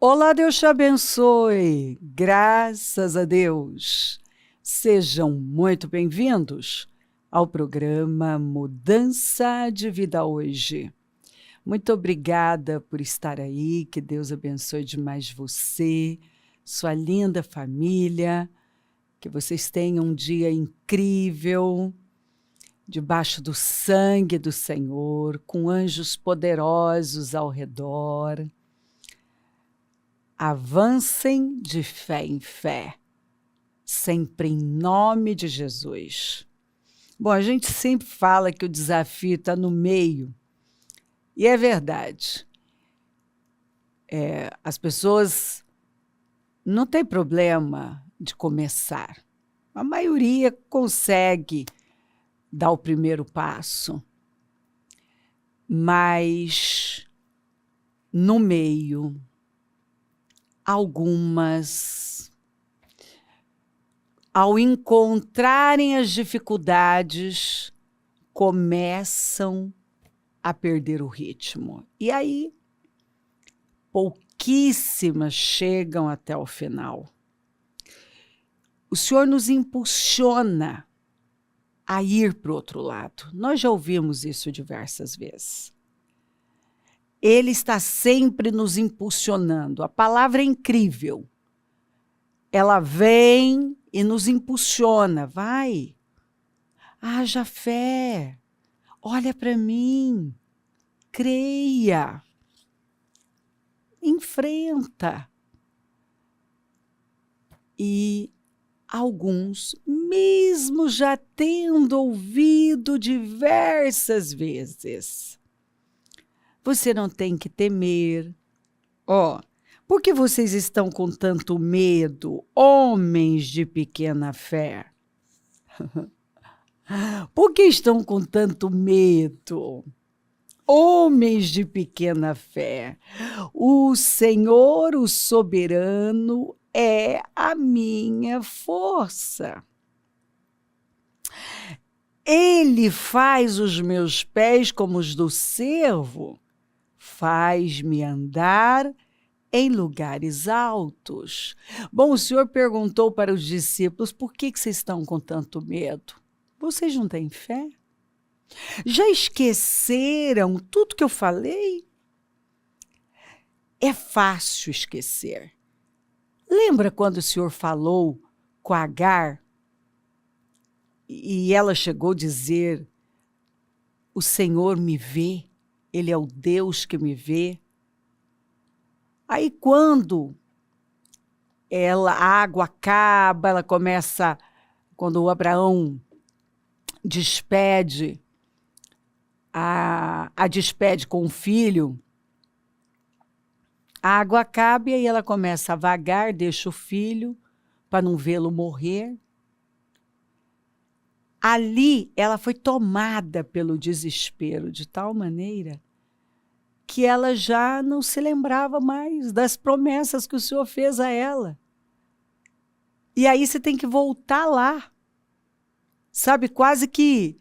Olá, Deus te abençoe. Graças a Deus. Sejam muito bem-vindos ao programa Mudança de Vida Hoje. Muito obrigada por estar aí. Que Deus abençoe demais você, sua linda família. Que vocês tenham um dia incrível, debaixo do sangue do Senhor, com anjos poderosos ao redor. Avancem de fé em fé, sempre em nome de Jesus. Bom, a gente sempre fala que o desafio está no meio, e é verdade. As pessoas não têm problema de começar. A maioria consegue dar o primeiro passo, mas no meio, algumas, ao encontrarem as dificuldades, começam a perder o ritmo. E aí, pouquíssimas chegam até o final. O Senhor nos impulsiona a ir para o outro lado. Nós já ouvimos isso diversas vezes. Ele está sempre nos impulsionando. A palavra é incrível. Ela vem e nos impulsiona. Vai, haja fé, olha para mim, creia, enfrenta. E alguns, mesmo já tendo ouvido diversas vezes, você não tem que temer. Por que vocês estão com tanto medo, homens de pequena fé? Por que estão com tanto medo, homens de pequena fé? O Senhor, o soberano, é a minha força. Ele faz os meus pés como os do cervo, faz-me andar em lugares altos. Bom, o Senhor perguntou para os discípulos, por que vocês estão com tanto medo? Vocês não têm fé? Já esqueceram tudo que eu falei? É fácil esquecer. Lembra quando o Senhor falou com Agar e ela chegou a dizer, o Senhor me vê, Ele é o Deus que me vê? Aí quando a água acaba, ela começa, quando o Abraão despede, a despede com o filho, a água acaba e aí ela começa a vagar, deixa o filho para não vê-lo morrer. Ali ela foi tomada pelo desespero de tal maneira que ela já não se lembrava mais das promessas que o Senhor fez a ela. E aí você tem que voltar lá, sabe, quase que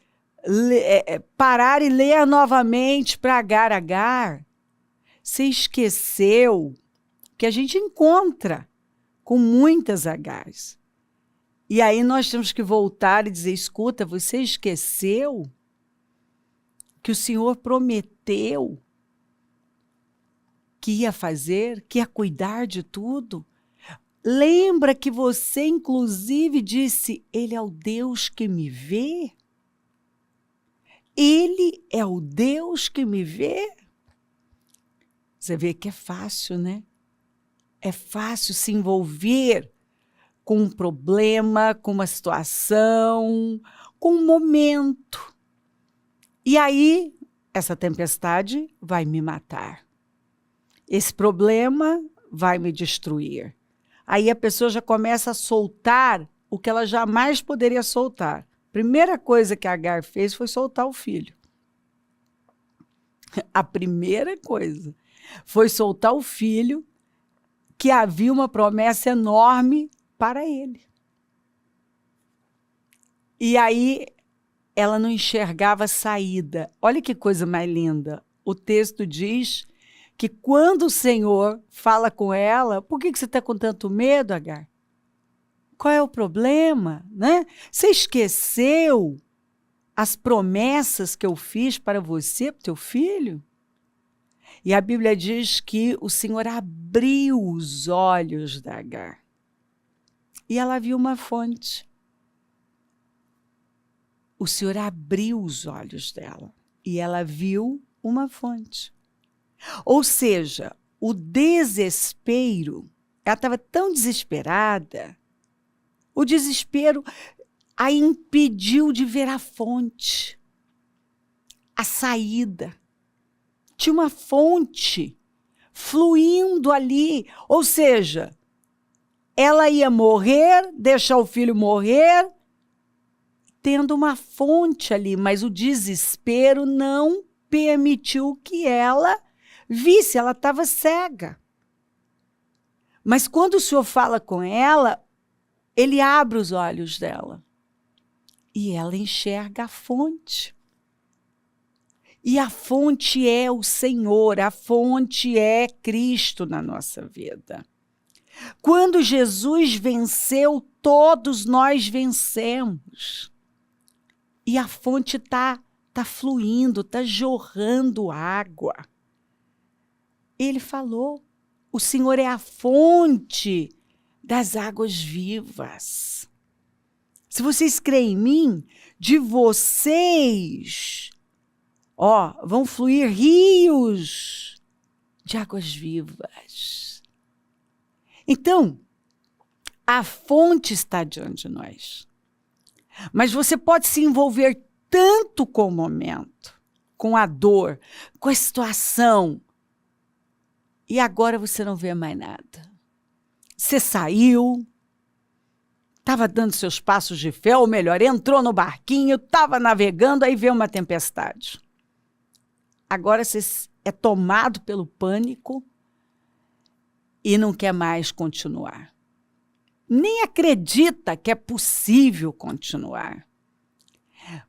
parar e ler novamente para Agar. Você esqueceu que a gente encontra com muitas Agares. E aí nós temos que voltar e dizer, escuta, você esqueceu que o Senhor prometeu que ia fazer, que ia cuidar de tudo? Lembra que você, inclusive, disse, Ele é o Deus que me vê? Ele é o Deus que me vê? Você vê que é fácil, né? É fácil se envolver com um problema, com uma situação, com um momento. E aí, essa tempestade vai me matar. Esse problema vai me destruir. Aí a pessoa já começa a soltar o que ela jamais poderia soltar. Primeira coisa que Agar fez foi soltar o filho. A primeira coisa foi soltar o filho, que havia uma promessa enorme para ele. E aí ela não enxergava saída. Olha que coisa mais linda. O texto diz que quando o Senhor fala com ela, por que você está com tanto medo, Agar? Qual é o problema, né? Você esqueceu as promessas que eu fiz para você, para o teu filho? E a Bíblia diz que o Senhor abriu os olhos da Agar. E ela viu uma fonte. O Senhor abriu os olhos dela. E ela viu uma fonte. Ou seja, o desespero, ela estava tão desesperada, o desespero a impediu de ver a fonte, a saída. Tinha uma fonte fluindo ali, ou seja, ela ia morrer, deixar o filho morrer, tendo uma fonte ali, mas o desespero não permitiu que ela visse, ela estava cega. Mas quando o Senhor fala com ela, ele abre os olhos dela e ela enxerga a fonte. E a fonte é o Senhor, a fonte é Cristo na nossa vida. Quando Jesus venceu, todos nós vencemos. E a fonte tá fluindo, tá jorrando água. Ele falou, o Senhor é a fonte das águas vivas. Se vocês creem em mim, de vocês vão fluir rios de águas vivas. Então, a fonte está diante de nós. Mas você pode se envolver tanto com o momento, com a dor, com a situação, e agora você não vê mais nada. Você saiu, estava dando seus passos de fé, ou melhor, entrou no barquinho, estava navegando, aí veio uma tempestade. Agora você é tomado pelo pânico e não quer mais continuar. Nem acredita que é possível continuar.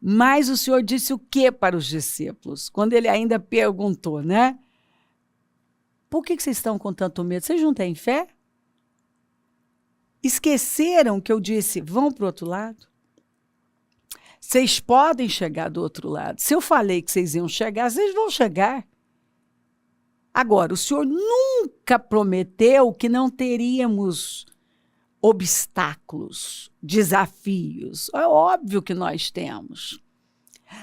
Mas o Senhor disse o que para os discípulos? Quando ele ainda perguntou, né? Por que vocês estão com tanto medo? Vocês não têm fé? Esqueceram que eu disse, vão para o outro lado? Vocês podem chegar do outro lado. Se eu falei que vocês iam chegar, vocês vão chegar. Agora, o Senhor nunca prometeu que não teríamos obstáculos, desafios. É óbvio que nós temos.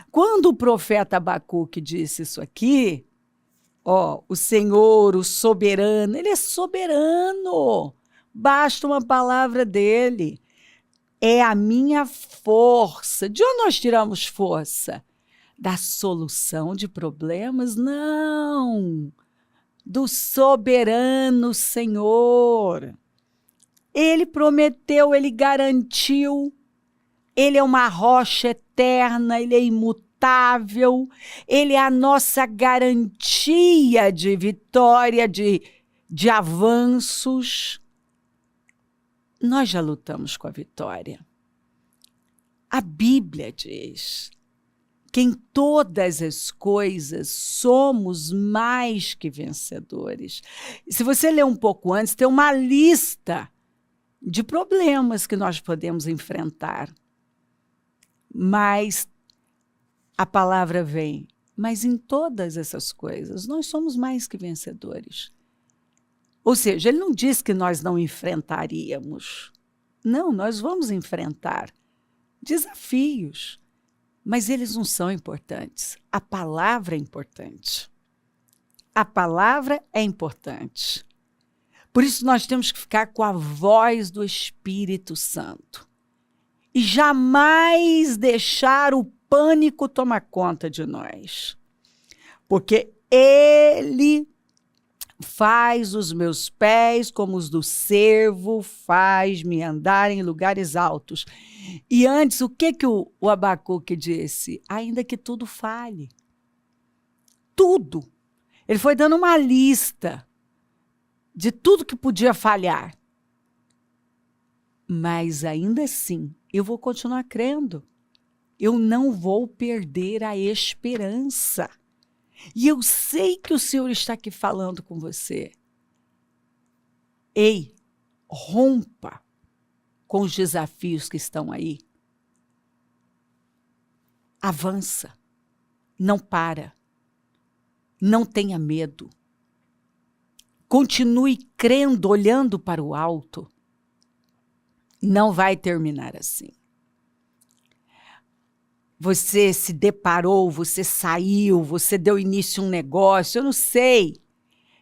Quando o profeta Abacuque disse isso aqui, o Senhor, o soberano, ele é soberano. Basta uma palavra dele. É a minha força. De onde nós tiramos força? Da solução de problemas? Não. Do soberano Senhor. Ele prometeu, ele garantiu. Ele é uma rocha eterna, ele é imutável. Ele é a nossa garantia de vitória, de avanços. Nós já lutamos com a vitória. A Bíblia diz que em todas as coisas somos mais que vencedores. Se você ler um pouco antes, tem uma lista de problemas que nós podemos enfrentar. Mas a palavra vem, mas em todas essas coisas nós somos mais que vencedores. Ou seja, ele não diz que nós não enfrentaríamos. Não, nós vamos enfrentar desafios, mas eles não são importantes. A palavra é importante. A palavra é importante. Por isso nós temos que ficar com a voz do Espírito Santo. E jamais deixar o pânico tomar conta de nós. Porque ele faz os meus pés como os do cervo, faz-me andar em lugares altos. E antes, o que o Abacuque disse? Ainda que tudo falhe. Tudo. Ele foi dando uma lista de tudo que podia falhar. Mas ainda assim, eu vou continuar crendo. Eu não vou perder a esperança. E eu sei que o Senhor está aqui falando com você. Ei, rompa com os desafios que estão aí. Avança. Não para. Não tenha medo. Continue crendo, olhando para o alto. Não vai terminar assim. Você se deparou, você saiu, você deu início a um negócio, eu não sei.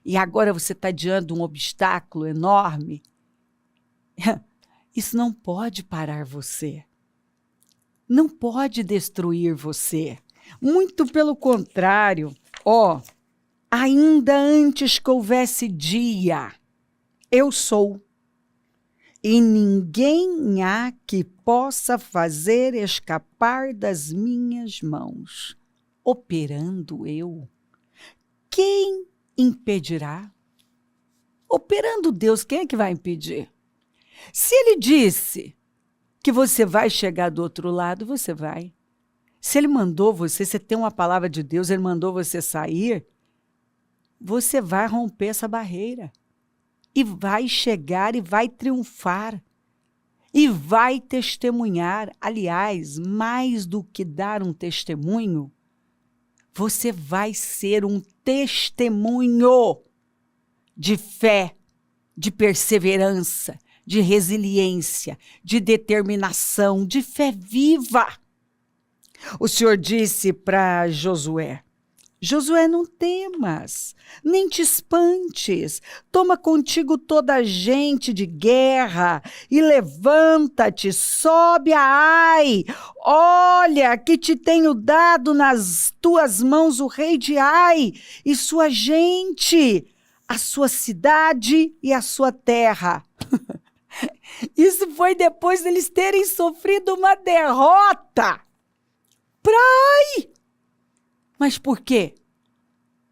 E agora você está diante de um obstáculo enorme. Isso não pode parar você. Não pode destruir você. Muito pelo contrário. Ainda antes que houvesse dia, eu sou. E ninguém há que possa fazer escapar das minhas mãos. Operando eu, quem impedirá? Operando Deus, quem é que vai impedir? Se ele disse que você vai chegar do outro lado, você vai. Se ele mandou você tem uma palavra de Deus, ele mandou você sair, você vai romper essa barreira. E vai chegar e vai triunfar. E vai testemunhar. Aliás, mais do que dar um testemunho, você vai ser um testemunho de fé, de perseverança, de resiliência, de determinação, de fé viva. O Senhor disse para Josué: Josué, não temas, nem te espantes, toma contigo toda a gente de guerra e levanta-te, sobe a Ai. Olha que te tenho dado nas tuas mãos o rei de Ai e sua gente, a sua cidade e a sua terra. Isso foi depois deles terem sofrido uma derrota para Ai. Mas por quê?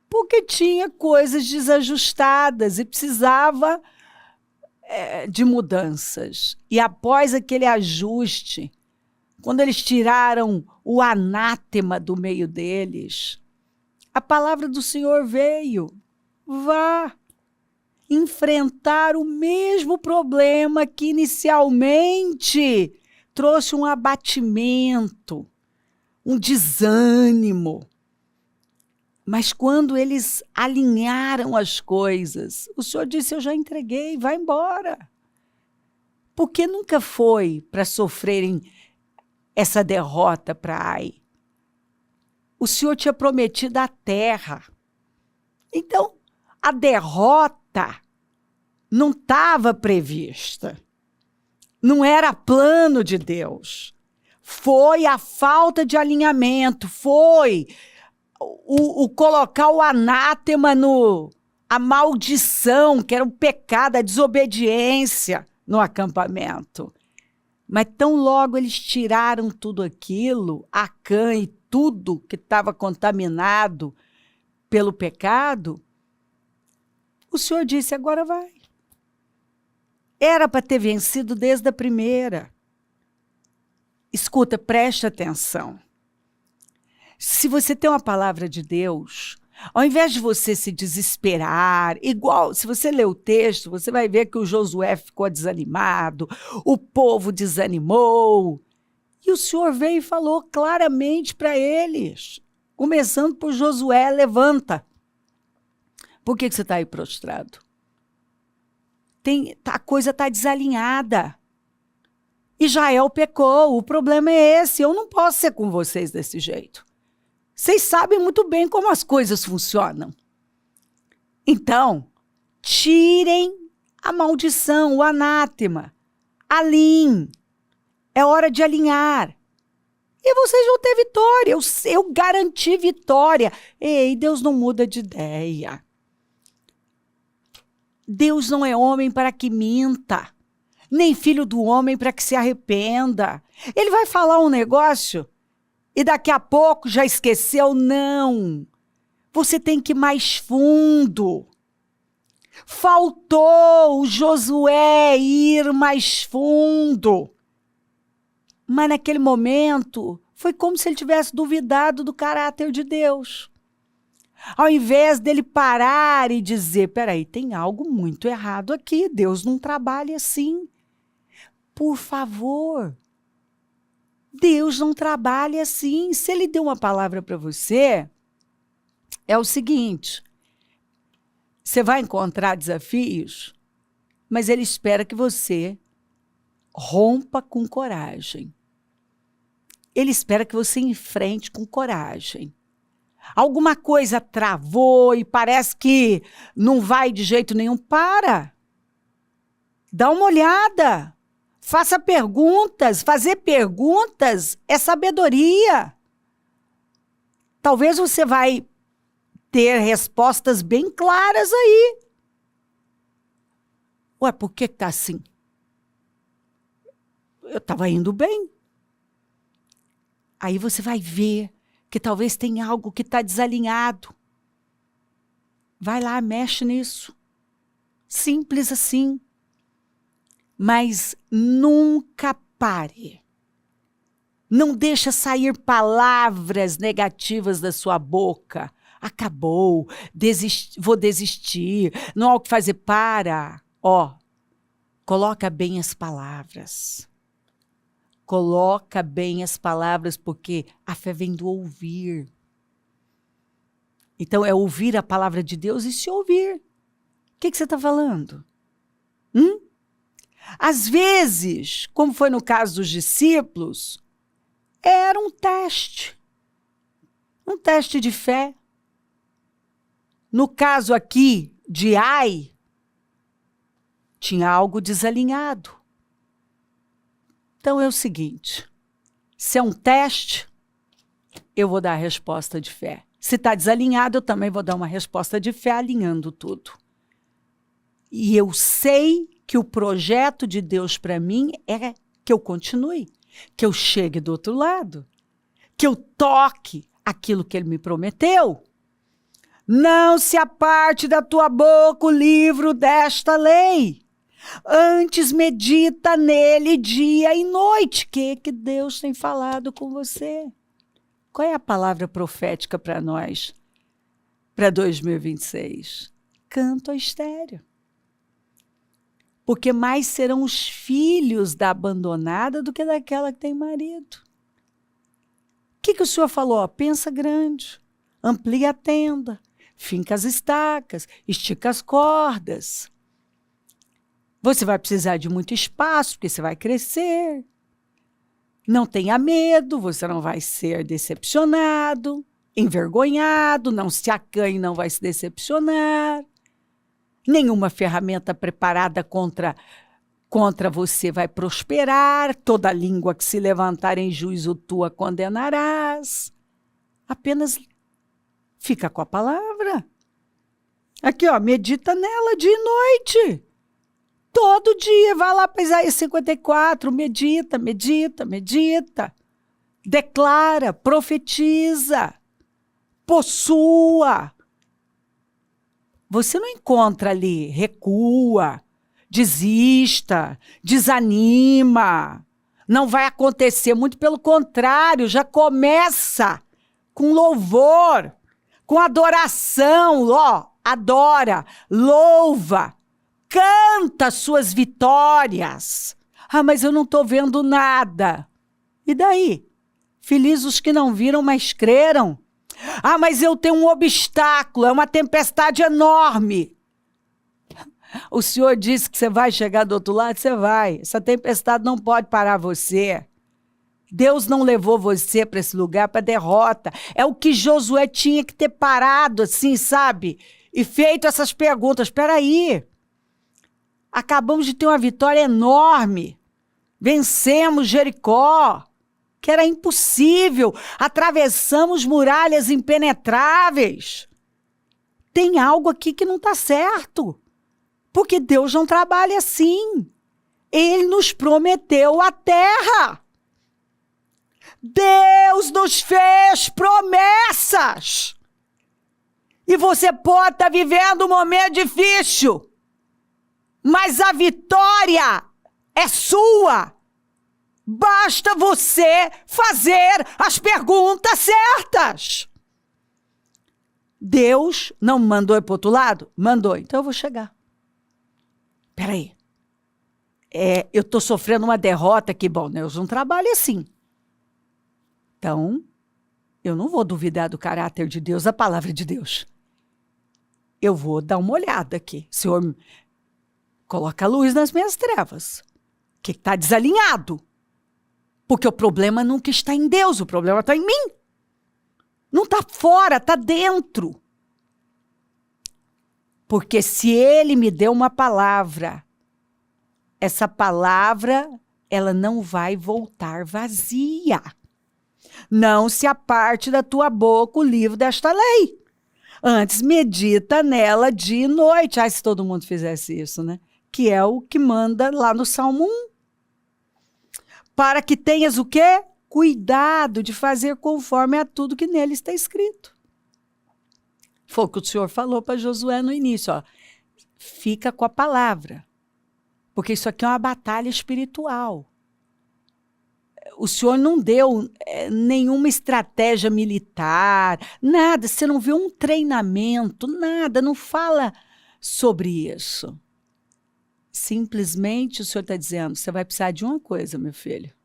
Porque tinha coisas desajustadas e precisava de mudanças. E após aquele ajuste, quando eles tiraram o anátema do meio deles, a palavra do Senhor veio: vá enfrentar o mesmo problema que inicialmente trouxe um abatimento, um desânimo. Mas quando eles alinharam as coisas, o Senhor disse: eu já entreguei, vai embora. Porque nunca foi para sofrerem essa derrota para Ai. O Senhor tinha prometido a terra. Então, a derrota não estava prevista. Não era plano de Deus. Foi a falta de alinhamento, foi o colocar o anátema a maldição, que era o pecado, a desobediência no acampamento. Mas tão logo eles tiraram tudo aquilo, Acã e tudo que estava contaminado pelo pecado, o Senhor disse: agora vai. Era para ter vencido desde a primeira. Escuta, preste atenção. Se você tem uma palavra de Deus, ao invés de você se desesperar, igual, se você ler o texto, você vai ver que o Josué ficou desanimado, o povo desanimou, e o Senhor veio e falou claramente para eles, começando por Josué: levanta. Por que você está aí prostrado? A coisa está desalinhada. Israel pecou, o problema é esse, eu não posso ser com vocês desse jeito. Vocês sabem muito bem como as coisas funcionam. Então, tirem a maldição, o anátema. Alinhem. É hora de alinhar. E vocês vão ter vitória. Eu garanti vitória. Ei, Deus não muda de ideia. Deus não é homem para que minta, nem filho do homem para que se arrependa. Ele vai falar um negócio e daqui a pouco já esqueceu. Não. Você tem que ir mais fundo. Faltou o Josué ir mais fundo. Mas naquele momento foi como se ele tivesse duvidado do caráter de Deus. Ao invés dele parar e dizer, peraí, tem algo muito errado aqui, Deus não trabalha assim. Por favor, Deus não trabalha assim. Se ele deu uma palavra para você, é o seguinte, você vai encontrar desafios, mas ele espera que você rompa com coragem. Ele espera que você enfrente com coragem. Alguma coisa travou e parece que não vai de jeito nenhum. Para! Dá uma olhada. Faça perguntas. Fazer perguntas é sabedoria. Talvez você vai ter respostas bem claras aí. Ué, por que tá assim? Eu estava indo bem. Aí você vai ver que talvez tenha algo que está desalinhado. Vai lá, mexe nisso. Simples assim. Mas nunca pare. Não deixa sair palavras negativas da sua boca. Acabou, vou desistir, não há o que fazer. Para. Coloca bem as palavras. Coloca bem as palavras, porque a fé vem do ouvir. Então, é ouvir a palavra de Deus e se ouvir. O que você está falando? Às vezes, como foi no caso dos discípulos, era um teste de fé. No caso aqui de Ai, tinha algo desalinhado. Então é o seguinte, se é um teste, eu vou dar a resposta de fé. Se está desalinhado, eu também vou dar uma resposta de fé, alinhando tudo. E eu sei que o projeto de Deus para mim é que eu continue, que eu chegue do outro lado, que eu toque aquilo que Ele me prometeu. Não se aparte da tua boca o livro desta lei. Antes medita nele dia e noite. O que Deus tem falado com você? Qual é a palavra profética para nós? Para 2026? Canto a estéreo. Porque mais serão os filhos da abandonada do que daquela que tem marido. O que o Senhor falou? Pensa grande, amplia a tenda, finca as estacas, estica as cordas. Você vai precisar de muito espaço, porque você vai crescer. Não tenha medo, você não vai ser decepcionado, envergonhado, não se acanhe, não vai se decepcionar. Nenhuma ferramenta preparada contra você vai prosperar, toda língua que se levantar em juízo tu a condenarás. Apenas fica com a palavra. Aqui, medita nela dia e noite. Todo dia, vai lá para Isaías 54, medita. Declara, profetiza, possua. Você não encontra ali, recua, desista, desanima. Não vai acontecer, muito pelo contrário, já começa com louvor, com adoração, adora, louva. Canta suas vitórias. Mas eu não estou vendo nada. E daí? Felizes os que não viram, mas creram. Mas eu tenho um obstáculo, é uma tempestade enorme. O Senhor disse que você vai chegar do outro lado, você vai. Essa tempestade não pode parar você. Deus não levou você para esse lugar para derrota. É o que Josué tinha que ter parado assim, sabe? E feito essas perguntas. Espera aí. Acabamos de ter uma vitória enorme. Vencemos Jericó, que era impossível. Atravessamos muralhas impenetráveis. Tem algo aqui que não está certo. Porque Deus não trabalha assim. Ele nos prometeu a terra. Deus nos fez promessas. E você pode estar vivendo um momento difícil. Mas a vitória é sua. Basta você fazer as perguntas certas. Deus não me mandou ir para o outro lado? Mandou, então eu vou chegar. Peraí. Eu estou sofrendo uma derrota aqui. Bom, Deus não trabalha assim. Então, eu não vou duvidar do caráter de Deus, da palavra de Deus. Eu vou dar uma olhada aqui. Senhor, coloca a luz nas minhas trevas. O que está desalinhado? Porque o problema nunca está em Deus, o problema está em mim. Não está fora, está dentro. Porque se ele me deu uma palavra, essa palavra, ela não vai voltar vazia. Não se aparte da tua boca o livro desta lei. Antes, medita nela dia e noite. Se todo mundo fizesse isso, né? Que é o que manda lá no Salmo 1. Para que tenhas o quê? Cuidado de fazer conforme a tudo que nele está escrito. Foi o que o Senhor falou para Josué no início. Ó. Fica com a palavra. Porque isso aqui é uma batalha espiritual. O Senhor não deu nenhuma estratégia militar, nada. Você não vê um treinamento, nada. Não fala sobre isso. Simplesmente o Senhor está dizendo, você vai precisar de uma coisa, meu filho.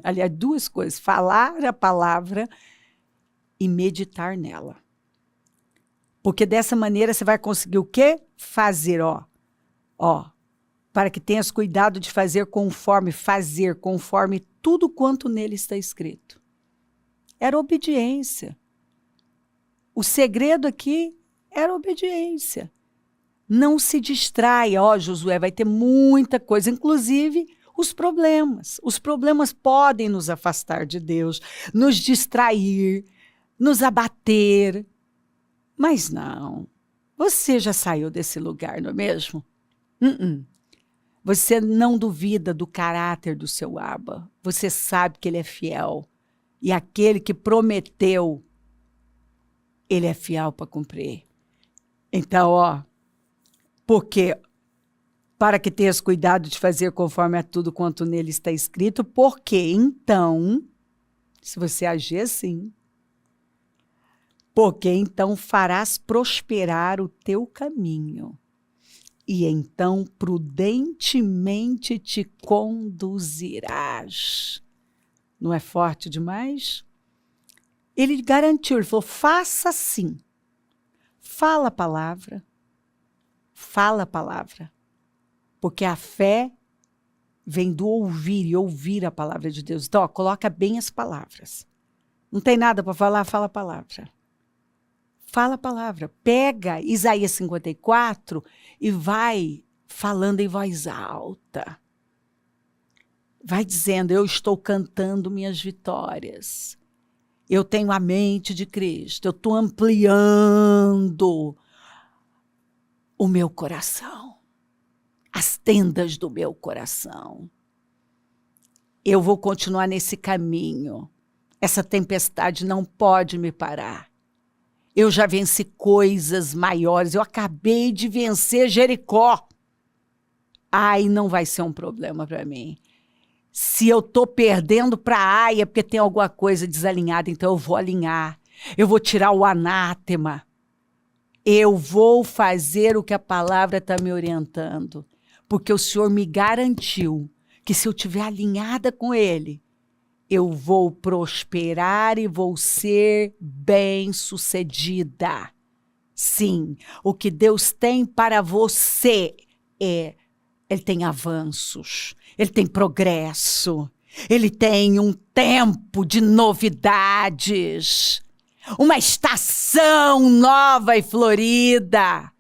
Aliás, duas coisas. Falar a palavra e meditar nela. Porque dessa maneira você vai conseguir o quê? Fazer, para que tenhas cuidado de fazer conforme tudo quanto nele está escrito. Era obediência. O segredo aqui era obediência. Não se distraia. Josué, vai ter muita coisa, inclusive os problemas. Os problemas podem nos afastar de Deus, nos distrair, nos abater. Mas não. Você já saiu desse lugar, não é mesmo? Você não duvida do caráter do seu Abba. Você sabe que ele é fiel. E aquele que prometeu, ele é fiel para cumprir. Então, porque para que tenhas cuidado de fazer conforme a tudo quanto nele está escrito, porque então, se você agir assim, porque então farás prosperar o teu caminho. E então prudentemente te conduzirás. Não é forte demais? Ele garantiu, ele falou, faça assim. Fala a palavra. Fala a palavra. Porque a fé vem do ouvir e ouvir a palavra de Deus. Então, coloca bem as palavras. Não tem nada para falar, fala a palavra. Fala a palavra. Pega Isaías 54 e vai falando em voz alta. Vai dizendo, eu estou cantando minhas vitórias. Eu tenho a mente de Cristo. Eu estou ampliando o meu coração. As tendas do meu coração. Eu vou continuar nesse caminho. Essa tempestade não pode me parar. Eu já venci coisas maiores. Eu acabei de vencer Jericó. Não vai ser um problema para mim. Se eu estou perdendo para Ai, é porque tem alguma coisa desalinhada, então eu vou alinhar. Eu vou tirar o anátema. Eu vou fazer o que a palavra está me orientando. Porque o Senhor me garantiu que se eu estiver alinhada com Ele, eu vou prosperar e vou ser bem-sucedida. Sim, o que Deus tem para você Ele tem avanços, Ele tem progresso, Ele tem um tempo de novidades, uma estação nova e florida.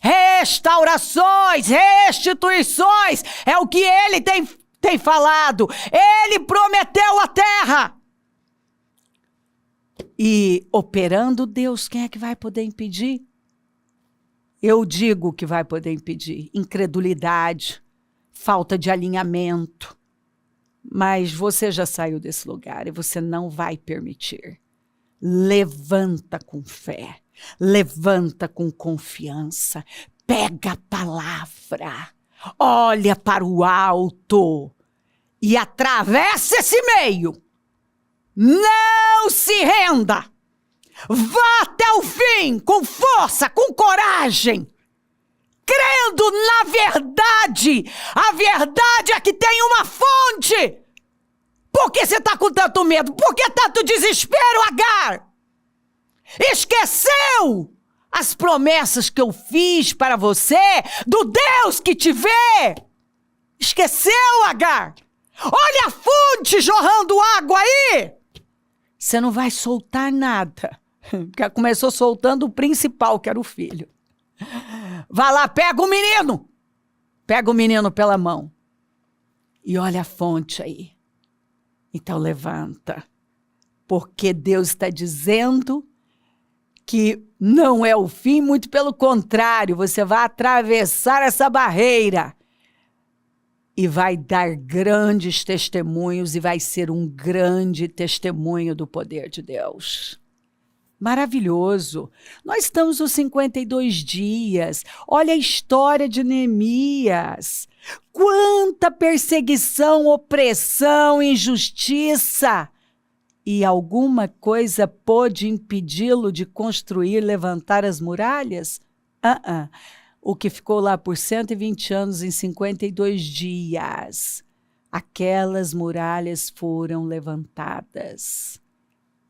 Restaurações, restituições, é o que Ele tem falado. Ele prometeu a terra. E operando Deus, quem é que vai poder impedir? Eu digo que vai poder impedir. Incredulidade, falta de alinhamento. Mas você já saiu desse lugar e você não vai permitir. Levanta com fé. Levanta com confiança, pega a palavra, olha para o alto e atravessa esse meio. Não se renda, Vá até o fim, com força, com coragem, crendo na verdade. A verdade é que tem uma fonte. Por que você está com tanto medo? Por que tanto desespero, Agar? Esqueceu as promessas que eu fiz para você, do Deus que te vê? Esqueceu, Agar? Olha a fonte jorrando água aí. Você não vai soltar nada. Porque começou soltando o principal, que era o filho. Vai lá, pega o menino. Pega o menino pela mão. E olha a fonte aí. Então levanta. Porque Deus está dizendo que não é o fim, muito pelo contrário. Você vai atravessar essa barreira. E vai dar grandes testemunhos e vai ser um grande testemunho do poder de Deus. Maravilhoso. Nós estamos nos 52 dias. Olha a história de Neemias. Quanta perseguição, opressão, injustiça. E alguma coisa pôde impedi-lo de construir, levantar as muralhas? O que ficou lá por 120 anos em 52 dias. Aquelas muralhas foram levantadas.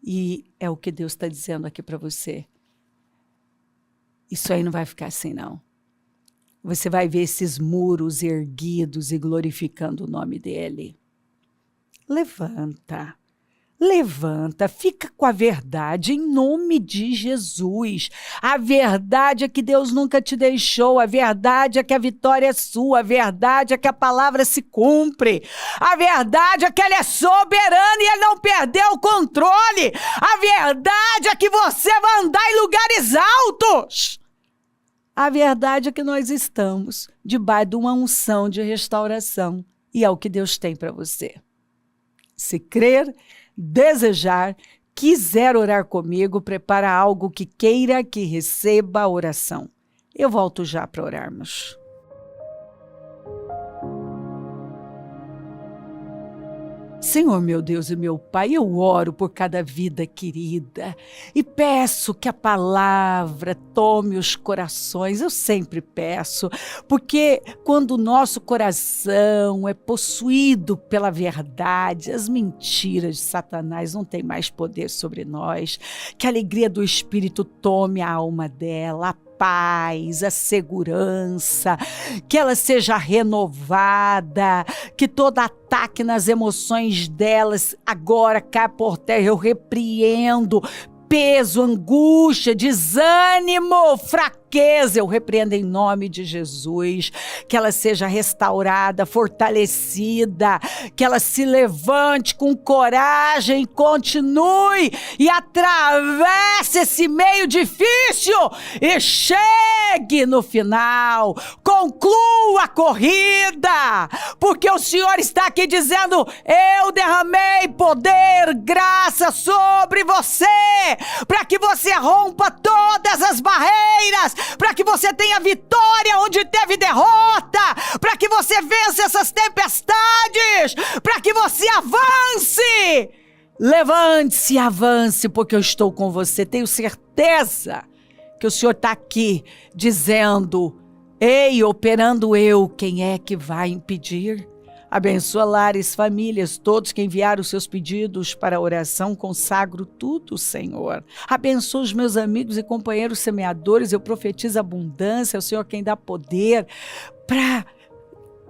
E é o que Deus está dizendo aqui para você. Isso aí não vai ficar assim, não. Você vai ver esses muros erguidos e glorificando o nome dele. Levanta. Levanta, fica com a verdade em nome de Jesus. A verdade é que Deus nunca te deixou. A verdade é que a vitória é sua. A verdade é que a palavra se cumpre. A verdade é que Ele é soberano e Ele não perdeu o controle. A verdade é que você vai andar em lugares altos. A verdade é que nós estamos debaixo de uma unção de restauração. E é o que Deus tem para você. Se crer, desejar, quiser orar comigo, prepara algo que queira que receba a oração. Eu volto já para orarmos. Senhor, meu Deus e meu Pai, eu oro por cada vida querida e peço que a palavra tome os corações. Eu sempre peço, porque quando o nosso coração é possuído pela verdade, as mentiras de Satanás não têm mais poder sobre nós. Que a alegria do Espírito tome a alma dela, a paz, a segurança, que ela seja renovada, que todo ataque nas emoções delas agora caia por terra. Eu repreendo peso, angústia, desânimo, fraqueza, eu repreendo em nome de Jesus, que ela seja restaurada, fortalecida, que ela se levante com coragem, continue e atravesse esse meio difícil e chegue no final, conclua a corrida, porque o Senhor está aqui dizendo: eu derramei poder, graça sobre você, para que você rompa todas as barreiras, para que você tenha vitória onde teve derrota, para que você vença essas tempestades, para que você avance. Levante-se e avance, porque eu estou com você. Tenho certeza que o Senhor está aqui dizendo: ei, operando eu, quem é que vai impedir? Abençoa lares, famílias, todos que enviaram os seus pedidos para a oração, consagro tudo, Senhor. Abençoa os meus amigos e companheiros semeadores, eu profetizo abundância, é o Senhor quem dá poder para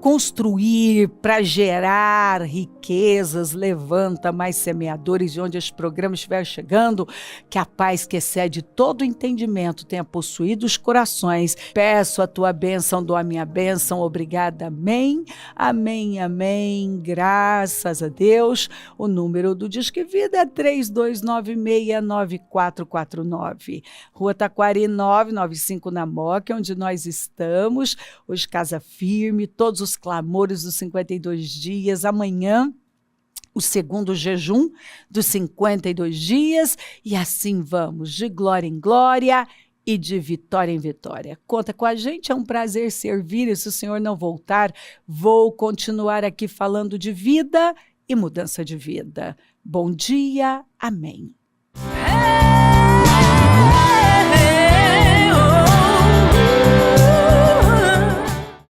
construir, para gerar riquezas. Levanta mais semeadores de onde os programas estiverem chegando, que a paz que excede todo entendimento tenha possuído os corações. Peço a tua bênção, dou a minha bênção. Obrigada, amém, amém, amém. Graças a Deus. O número do Disque Vida é 32969449. Rua Taquari 995 na Moca, onde nós estamos. Hoje Casa Firme, todos os clamores dos 52 dias. Amanhã, o segundo jejum dos 52 dias. E assim vamos, de glória em glória e de vitória em vitória. Conta com a gente, é um prazer servir. E se o Senhor não voltar, vou continuar aqui falando de vida e mudança de vida. Bom dia, amém.